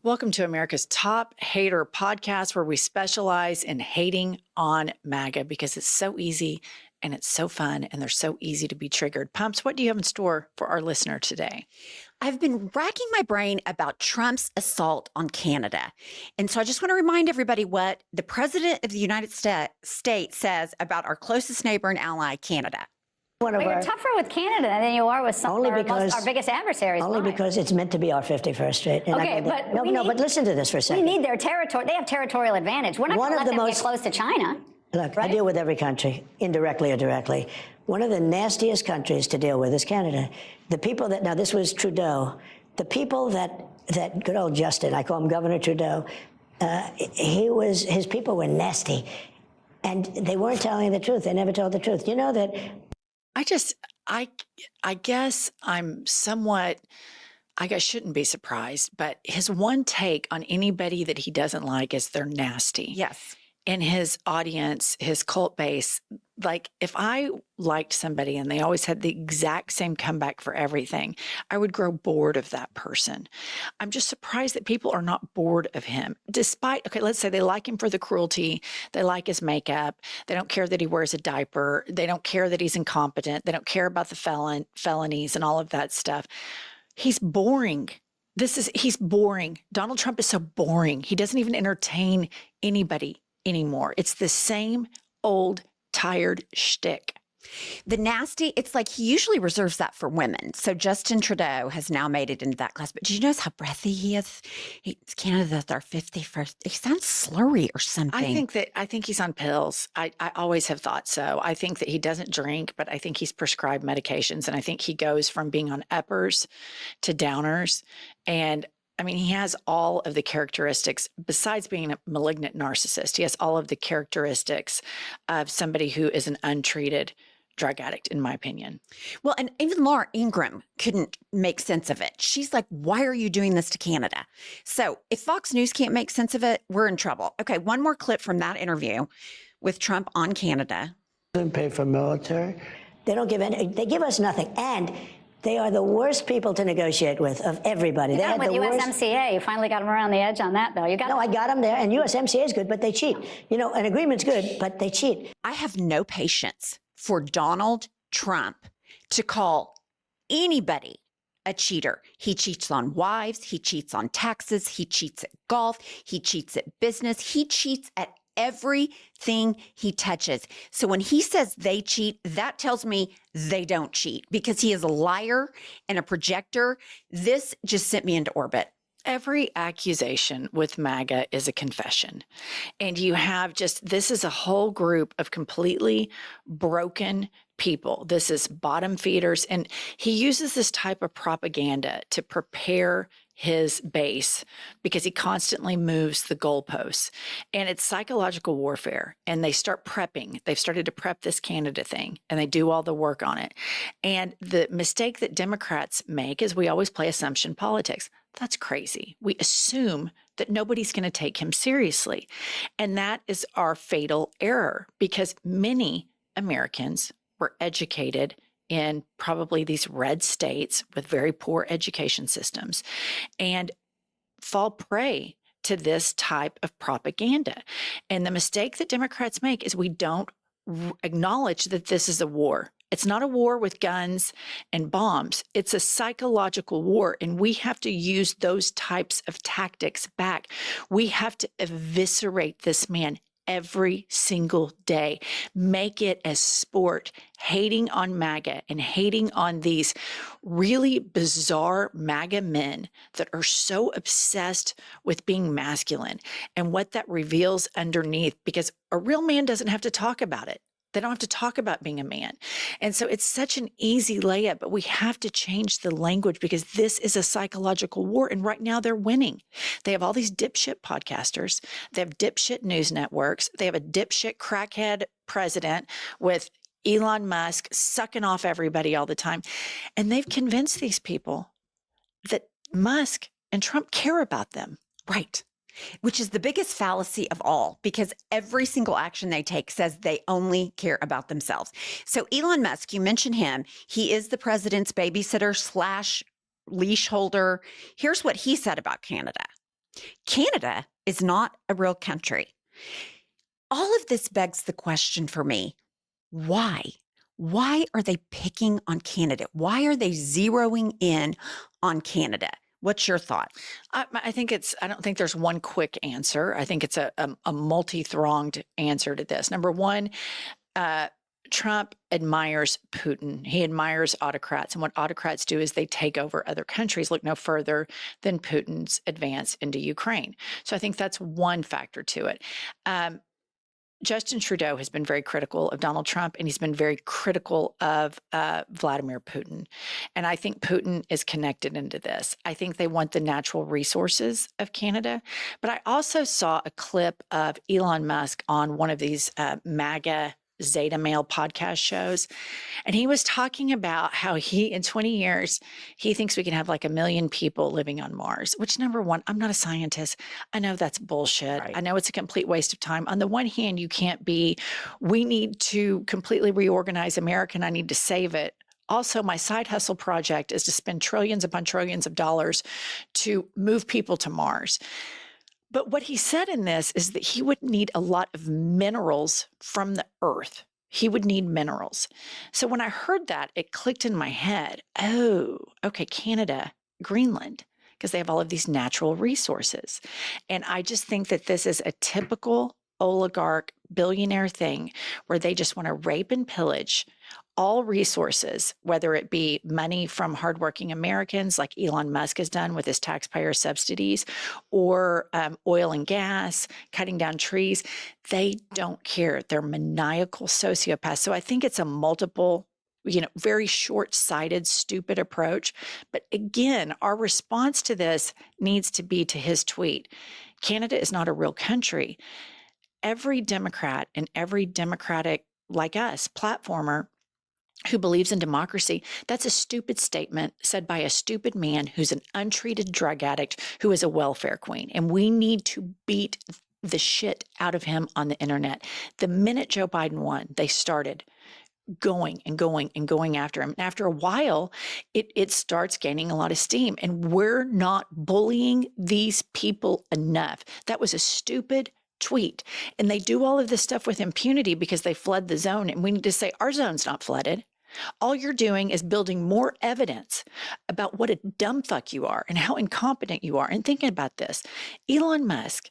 Welcome to America's Top Hater podcast, where we specialize in hating on MAGA because it's so easy and it's so fun and they're so easy to be triggered. Pumps, what do you have in store for our listener today? I've been racking my brain about Trump's assault on Canada. And so I just want to remind everybody what the president of the United States says about our closest neighbor and ally, Canada. Well, you're tougher with Canada than you are with some of our biggest adversaries. Only because it's meant to be our 51st state. And okay, but listen to this for a second. We need their territory. They have territorial advantage. We're not going to let them get close to China. Look, right? I deal with every country, indirectly or directly. One of the nastiest countries to deal with is Canada. The people that, now this was Trudeau, the people that good old Justin, I call him Governor Trudeau, his people were nasty. And they weren't telling the truth. They never told the truth. You know that... I guess I'm somewhat, I guess shouldn't be surprised, but his one take on anybody that he doesn't like is they're nasty. Yes. And his audience, his cult base, like if I liked somebody and they always had the exact same comeback for everything, I would grow bored of that person. I'm just surprised that people are not bored of him. Despite, okay, let's say they like him for the cruelty, they like his makeup, they don't care that he wears a diaper, they don't care that he's incompetent, they don't care about the felonies and all of that stuff. He's boring. He's boring. Donald Trump is so boring. He doesn't even entertain anybody anymore. It's the same old tired shtick. The nasty, it's like he usually reserves that for women. So Justin Trudeau has now made it into that class. But do you notice how breathy he is? Canada's our 51st. He sounds slurry or something. I think he's on pills. I always have thought so. I think that he doesn't drink, but I think he's prescribed medications. And I think he goes from being on uppers to downers. And I mean, he has all of the characteristics, besides being a malignant narcissist, he has all of the characteristics of somebody who is an untreated drug addict, in my opinion. Well, and even Laura Ingraham couldn't make sense of it. She's like, why are you doing this to Canada? So if Fox News can't make sense of it, we're in trouble. Okay, one more clip from that interview with Trump on Canada. They pay for military. They don't give any, they give us nothing. And they are the worst people to negotiate with of everybody. You got them with USMCA. You finally got them around the edge on that, though. I got them there. And USMCA is good, but they cheat. You know, an agreement's good, but they cheat. I have no patience for Donald Trump to call anybody a cheater. He cheats on wives. He cheats on taxes. He cheats at golf. He cheats at business. He cheats at everything he touches. So when he says they cheat, that tells me they don't cheat because he is a liar and a projector. This just sent me into orbit. Every accusation with MAGA is a confession. And you have this is a whole group of completely broken people. This is bottom feeders. And he uses this type of propaganda to prepare his base because he constantly moves the goalposts. And it's psychological warfare. And they start prepping. They've started to prep this Canada thing and they do all the work on it. And the mistake that Democrats make is we always play assumption politics. That's crazy. We assume that nobody's going to take him seriously. And that is our fatal error because many Americans were educated in probably these red states with very poor education systems and fall prey to this type of propaganda. And the mistake that Democrats make is we don't acknowledge that this is a war. It's not a war with guns and bombs. It's a psychological war, and we have to use those types of tactics back. We have to eviscerate this man every single day. Make it a sport, hating on MAGA and hating on these really bizarre MAGA men that are so obsessed with being masculine and what that reveals underneath, because a real man doesn't have to talk about it. They don't have to talk about being a man. And so it's such an easy layup, but we have to change the language because this is a psychological war. And right now they're winning. They have all these dipshit podcasters. They have dipshit news networks. They have a dipshit crackhead president with Elon Musk sucking off everybody all the time. And they've convinced these people that Musk and Trump care about them. Right. Which is the biggest fallacy of all, because every single action they take says they only care about themselves. So Elon Musk, you mentioned him. He is the president's babysitter / leash holder. Here's what he said about Canada. Canada is not a real country. All of this begs the question for me, why? Why are they picking on Canada? Why are they zeroing in on Canada? What's your thought? I think I don't think there's one quick answer. I think it's a multi-thronged answer to this. Number one, Trump admires Putin. He admires autocrats. And what autocrats do is they take over other countries. Look no further than Putin's advance into Ukraine. So I think that's one factor to it. Justin Trudeau has been very critical of Donald Trump, and he's been very critical of Vladimir Putin. And I think Putin is connected into this. I think they want the natural resources of Canada. But I also saw a clip of Elon Musk on one of these MAGA Zeta Male podcast shows. And he was talking about how in 20 years, he thinks we can have like 1 million people living on Mars, which, number one, I'm not a scientist. I know that's bullshit. Right. I know it's a complete waste of time. On the one hand, you can't we need to completely reorganize America and I need to save it. Also, my side hustle project is to spend trillions upon trillions of dollars to move people to Mars. But what he said in this is that he would need a lot of minerals from the earth. He would need minerals. So when I heard that, it clicked in my head. Oh, okay, Canada, Greenland, because they have all of these natural resources. And I just think that this is a typical oligarch billionaire thing where they just want to rape and pillage all resources, whether it be money from hardworking Americans like Elon Musk has done with his taxpayer subsidies, or oil and gas, cutting down trees. They don't care. They're maniacal sociopaths. So I think it's a multiple, very short-sighted, stupid approach. But again, our response to this needs to be to his tweet. Canada is not a real country. Every Democrat and every Democratic, like us, platformer who believes in democracy, that's a stupid statement said by a stupid man who's an untreated drug addict who is a welfare queen. And we need to beat the shit out of him on the internet. The minute Joe Biden won, they started going and going and going after him. And after a while, it starts gaining a lot of steam. And we're not bullying these people enough. That was a stupid tweet. And they do all of this stuff with impunity because they flood the zone. And we need to say, our zone's not flooded. All you're doing is building more evidence about what a dumb fuck you are and how incompetent you are. And thinking about this, Elon Musk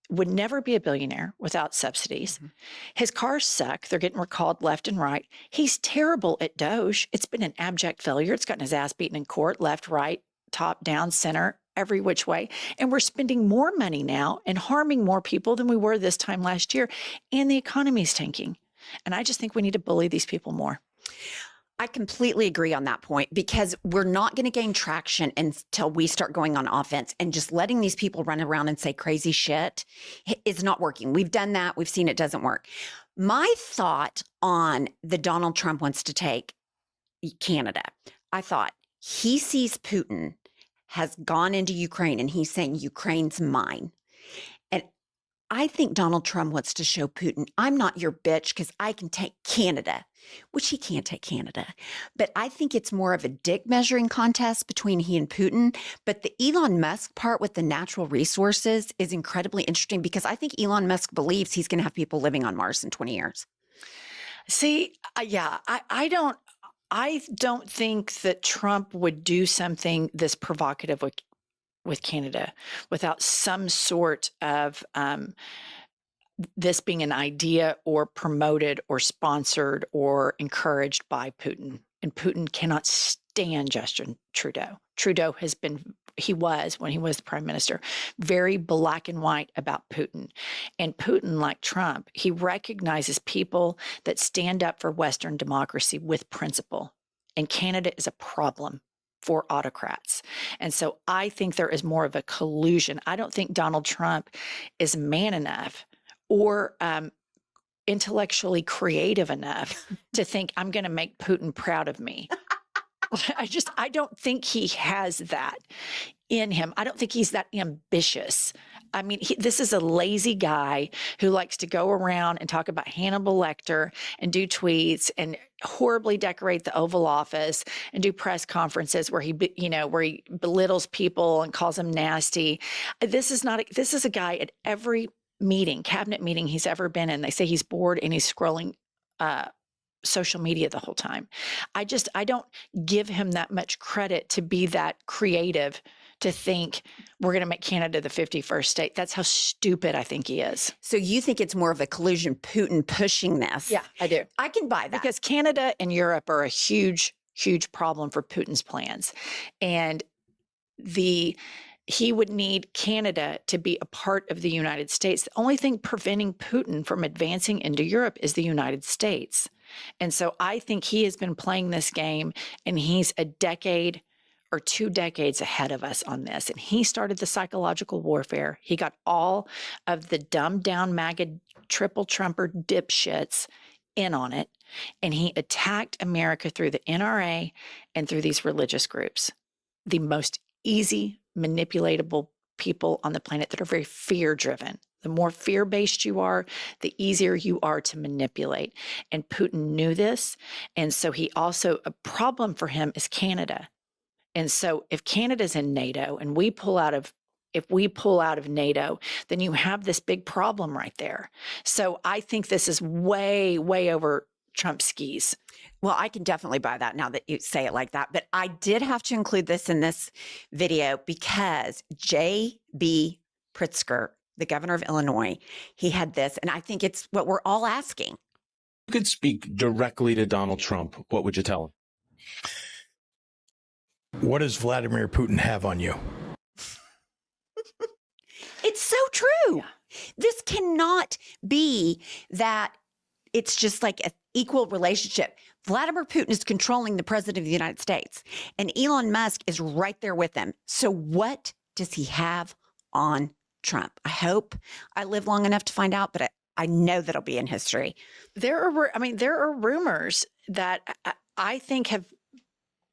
would never be a billionaire without subsidies. Mm-hmm. His cars suck. They're getting recalled left and right. He's terrible at Doge. It's been an abject failure. It's gotten his ass beaten in court, left, right, top, down, center, every which way. And we're spending more money now and harming more people than we were this time last year. And the economy's tanking. And I just think we need to bully these people more. I completely agree on that point, because we're not going to gain traction until we start going on offense, and just letting these people run around and say crazy shit is not working. We've done that. We've seen it doesn't work. My thought on the Donald Trump wants to take Canada, I thought he sees Putin has gone into Ukraine and he's saying Ukraine's mine. And I think Donald Trump wants to show Putin, I'm not your bitch because I can take Canada, which he can't take Canada. But I think it's more of a dick measuring contest between he and Putin. But the Elon Musk part with the natural resources is incredibly interesting, because I think Elon Musk believes he's going to have people living on Mars in 20 years. See, yeah, I don't think that Trump would do something this provocative with Canada without some sort of this being an idea or promoted or sponsored or encouraged by Putin. And Putin cannot stand Justin Trudeau. Trudeau was, when he was the prime minister, very black and white about Putin. And Putin, like Trump, he recognizes people that stand up for Western democracy with principle. And Canada is a problem for autocrats. And so I think there is more of a collusion. I don't think Donald Trump is man enough or intellectually creative enough to think, I'm going to make Putin proud of me. I don't think he has that. in him. I don't think he's that ambitious. I mean, this is a lazy guy who likes to go around and talk about Hannibal Lecter and do tweets and horribly decorate the Oval Office and do press conferences where he belittles people and calls them nasty. This is a guy at every cabinet meeting he's ever been in. They say he's bored and he's scrolling social media the whole time. I don't give him that much credit to be that creative, to think we're going to make Canada the 51st state. That's how stupid I think he is. So you think it's more of a collusion, Putin pushing this? Yeah, I do. I can buy that. Because Canada and Europe are a huge, huge problem for Putin's plans. And he would need Canada to be a part of the United States. The only thing preventing Putin from advancing into Europe is the United States. And so I think he has been playing this game, and he's a decade or 2 decades ahead of us on this. And he started the psychological warfare. He got all of the dumbed down MAGA triple Trumper dipshits in on it. And he attacked America through the NRA and through these religious groups, the most easy manipulatable people on the planet that are very fear driven. The more fear-based you are, the easier you are to manipulate. And Putin knew this. And so a problem for him is Canada. And so if Canada's in NATO and if we pull out of NATO, then you have this big problem right there. So I think this is way, way over Trump's skis. Well, I can definitely buy that now that you say it like that. But I did have to include this in this video because J.B. Pritzker, the governor of Illinois, he had this, and I think it's what we're all asking. You could speak directly to Donald Trump. What would you tell him? What does Vladimir Putin have on you? It's so true. Yeah. This cannot be that it's just like an equal relationship. Vladimir Putin is controlling the president of the United States, and Elon Musk is right there with him. So what does he have on Trump? I hope I live long enough to find out, but I know that'll be in history. There are rumors that I think have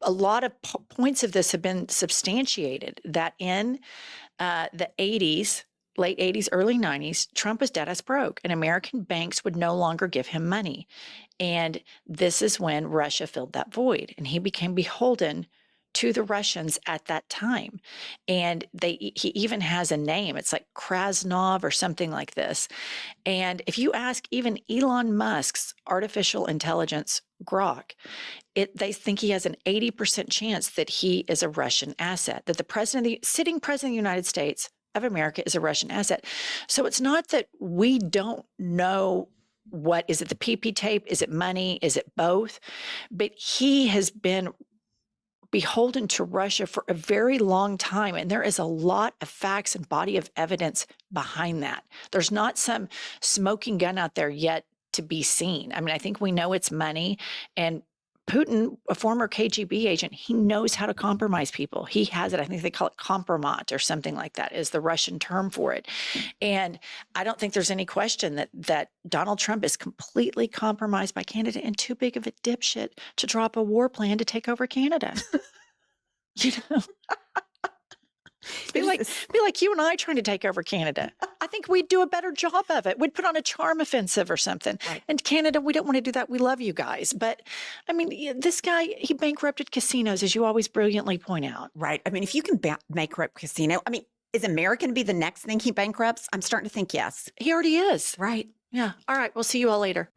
a lot of points of this have been substantiated, that in the 80s, late 80s, early 90s, Trump was dead as broke, and American banks would no longer give him money. And this is when Russia filled that void, and he became beholden to the Russians at that time. And he even has a name. It's like Krasnov or something like this. And if you ask even Elon Musk's artificial intelligence Grok, they think he has an 80% chance that he is a Russian asset, that the sitting president of the United States of America is a Russian asset. So it's not that we don't know is it the PP tape? Is it money? Is it both? But he has been beholden to Russia for a very long time. And there is a lot of facts and body of evidence behind that. There's not some smoking gun out there yet to be seen. I mean, I think we know it's money, and Putin, a former KGB agent, he knows how to compromise people. He has it. I think they call it kompromat or something like that is the Russian term for it. And I don't think there's any question that Donald Trump is completely compromised by Canada and too big of a dipshit to drop a war plan to take over Canada. You know? Be like you and I trying to take over Canada. I think we'd do a better job of it. We'd put on a charm offensive or something. Right. And Canada, we don't want to do that. We love you guys. But I mean, this guy, he bankrupted casinos, as you always brilliantly point out. Right. I mean, if you can bankrupt casino, I mean, is America going to be the next thing he bankrupts? I'm starting to think yes. He already is. Right. Yeah. All right. We'll see you all later.